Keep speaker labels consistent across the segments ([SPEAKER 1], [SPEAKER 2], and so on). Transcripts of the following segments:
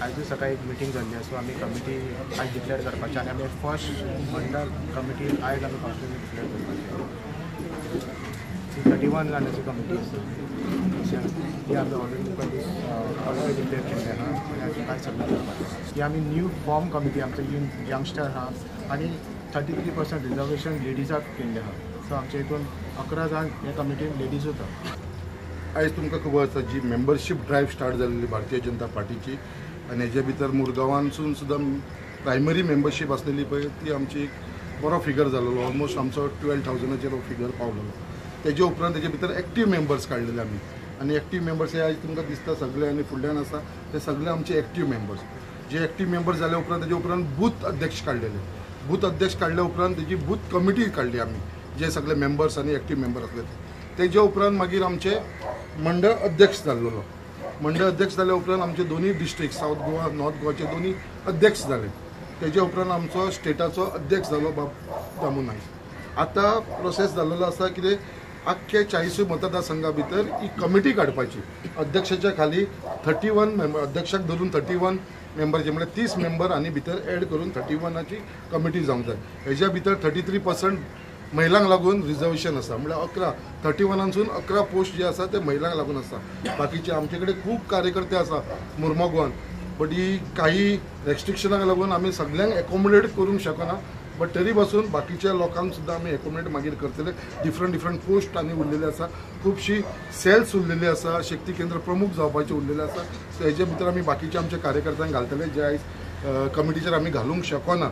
[SPEAKER 1] आज सकाळी एक मिटींग जाल्ली सो आमी कमिटी आज डिक्लेअर करपाचें आनी आमी फर्स्ट मंडळ कमिटी आयज आमी कावन्सिलींग डिक्लेअर करपाचें 31 जाणांची कमिटी आसा ती आमी ऑलरेडी डिक्लेअर केल्ली आहा आनी आमी कांय सबमीट करपाचें ती आमी न्यू फॉर्म कमिटी आमचो यंगस्टर आहा आनी 33% रिजर्वेशन लेडीजाक केल्लें आहा सो आमच्या हितून 11 जाण ह्या कमिटीन लेडीजूच आहा।
[SPEAKER 2] आयज तुमकां खबर आसा जी मेंबरशीप ड्रायव्ह स्टार्ट जाल्ली भारतीय जनता पार्टीची आनी हेजे भितर मुरगांवांसून सुद्दां प्रायमरी मेंबरशीप आसलेली पळय ती आमची एक बरो फिगर जालोलो ऑलमोस्ट आमचो 12,000चेर हो फिगर पावलेलो। तेजे उपरांत तेजे भितर एक्टीव मेंबर्स काडलेले आमी आनी एक्टीव मेंबर्स हे आयज तुमकां दिसता सगळे आनी फुडल्यान आसा ते सगळे आमचे एक्टीव मेंबर्स। जे एक्टीव मेंबर्स जाले उपरांत तेजे उपरांत बूथ अध्यक्ष काडलेले, बूथ अध्यक्ष काडले उपरांत तेजी बूथ कमिटी काडली आमी जे सगळे मेंबर्स आनी एक्टीव मेंबर आसले तेजे उपरांत मागीर आमचे मंडळ अध्यक्ष जाल्लो। मंडळ अध्यक्ष जाल्या उपरांत आमचे दोन्ही डिस्ट्रिक्ट साऊथ गोवा नॉर्थ गोवाचे दोन्ही अध्यक्ष जाले। तेजे उपरांत आमचो स्टेटाचो अध्यक्ष जालो दामू नायक। आतां प्रोसेस जाल्लो आसा कितें आख्खे 40 मतदारसंघा भितर ही कमिटी काडपाची अध्यक्षाच्या खाली 31 मेंबर अध्यक्षाक धरून 31 मेंबर जे म्हणजे 30 मेंबर आनी भितर एड करून 31ची कमिटी जावंक जाय। हेज्या भितर 33% महिलांक लागून रिजर्वेशन आसा म्हणजे 31सून 11 पोस्ट जे आसा ते महिलांक लागून आसा। बाकीचे आमचे कडेन खूब कार्यकर्ते आसा मुर्मगांवान बट ही काही रेस्ट्रिक्शनाक लागून आमी सगळ्यांक एकोमोडेट करूंक शकना बट तरी पासून बाकीच्या लोकांक सुद्दां आमी एकोमोडेट मागीर करतले। डिफरंट पोस्ट आनी उरलेले आसा, खूबशी सेल्स उरलेली आसा, शक्ती केंद्र प्रमुख जावपाचे उरलेले आसा। सो हेजे भितर आमी बाकीच्या आमच्या कार्यकर्त्यांक घालतले जे आयज कमिटीचेर आमी घालूंक शकना।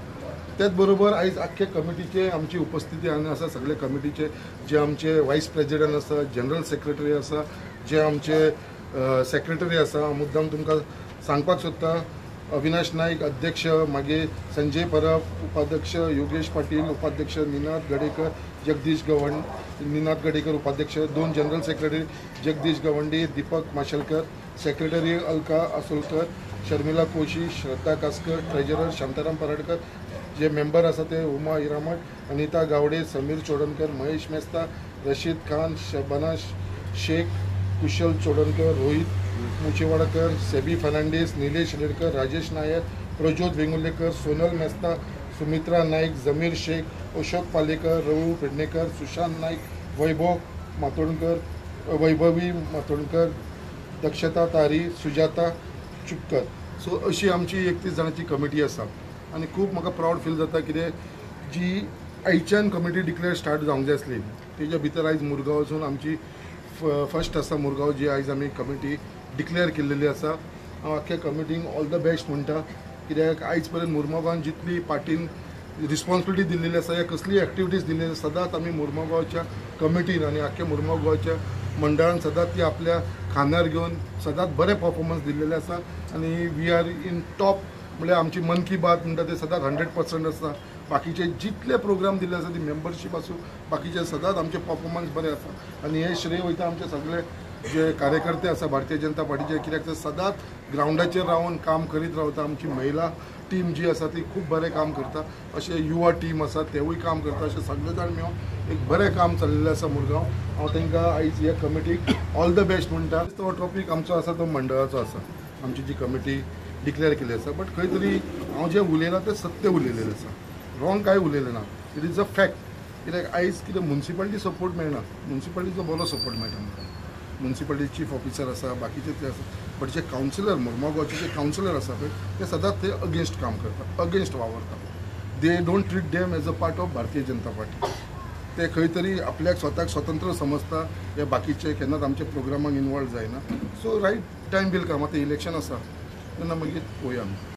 [SPEAKER 2] त्याच बरोबर आयज आख्खे कमिटीचे आमची उपस्थिती हांगा आसा सगळे कमिटीचे जे आमचे वायस प्रेसिडेंट आसा, जनरल सेक्रेटरी आसा, जे आमचे सेक्रेटरी आसा। मुद्दाम तुमकां सांगपाक सोदता अविनाश नाईक अध्यक्ष, मागीर संजय परब उपाध्यक्ष, योगेश पाटील उपाध्यक्ष, निनाद गडेकर, जगदीश निनाद गडेकर उपाध्यक्ष, 2 जनरल सेक्रेटरी जगदीश गवंडी, दीपक माशेलकर, सेक्रेटरी अलका असोलकर, शर्मिला कोशी, श्रद्धा कासकर, ट्रेजरर शांताराम पराडकर, जे मेंबर आसा ते उमा हिरामठ, अनिता गावडे, समीर चोडणकर, महेश मेस्ता, रशीद खान, शबाना शेख, कुशल चोडणकर, रोहित मुचेवाडकर, सेबी फर्नांडीस, निलेश रेडकर, राजेश नायर, प्रज्योत वेंगुर्लेकर, सोनल मेस्ता, सुमित्रा नाईक, जमीर शेख, अशोक पालेकर, रघु पेडणेकर, सुशांत नाईक, वैभवी मातोंडकर, दक्षता तारी, सुजाता चुक्कर। सो अशी आमची 31 जाणांची कमिटी आसा आनी खूब म्हाका प्राऊड फील जाता कितें जी आयच्यान कमिटी डिक्लेअर स्टार्ट जावंक जाय आसली तेज्या भितर आयज मुरगांव वचून आमची फर्स्ट आसा मुरगांव जी आयज आमी कमिटी डिक्लेअर केल्लेली आसा। हांव आख्या कमिटीक ऑल द बेस्ट म्हणटा कित्याक आयज पर्यंत मुरगांवान जितली पार्टीन रिस्पॉन्सिबिलिटी दिल्ली आसा या कसली एक्टिविटीज दिल्ली सदांच आमी मुरगांवच्या कमिटीन आनी आख्या मुरगांव गोवाच्या मंडळान सदांच ती आपल्या खांद्यार घेवन सदांच बरे परफॉर्मन्स दिल्लेले आसा आनी वी आर इन टॉप म्हणजे आमची मन की बात म्हणटा ते सदांच 100% आसा। बाकीचे जितले प्रोग्राम दिल्ले आसा ती मेंबरशीप आसूं बाकीचे सदांच आमचे परफॉर्मन्स बरे आसा आनी हे श्रेय वयता आमचे सगळे जे कार्यकर्ते आसा भारतीय जनता पार्टीचे कित्याक ते सदांच ग्राउंडाचेर रावन काम करीत रावता। आमची महिला टीम जी आसा ती खूब बरें काम करता, अशे युवा टीम आसा तेवूय काम करता, अशे सगळे जाण मेळून एक बरें काम चल्लेलें आसा मुरगांव। हांव तांकां आयज ह्या कमिटीक ऑल द बेस्ट म्हणटा। तो टॉपीक आमचो आसा तो मंडळाचो आसा, आमची जी कमिटी डिक्लेअर केली आसा बट खंय तरी हांव जे उलयलां ते सत्य उलयलेलें आसा, रॉंग कांय उलयलें ना। इट इज अ फॅक्ट कित्याक आयज कितें म्युन्सिपालिटी सपोर्ट मेळना, म्युन्सिपालिटीचो बरो सपोर्ट मेळटा आमकां। म्युन्सिपालिटी चीफ ऑफिसर आसा बाकीचे ते आसा बट जे कावन्सिलर मुरगांवचे जे कावन्सिलर आसा पळय ते सदांच ते अगेन्स्ट काम करता, अगेन्स्ट वावरता। They don't treat them as a part of Bharatiya Janata party. ते खंय तरी आपल्याक स्वताक स्वतंत्र समजता, हे बाकीचे केन्नाच आमचे प्रोग्रामाक इनवॉल्व जायना। सो रायट टायम बील काम आतां इलेक्शन आसा तेन्ना मागीर पळोवया आमी।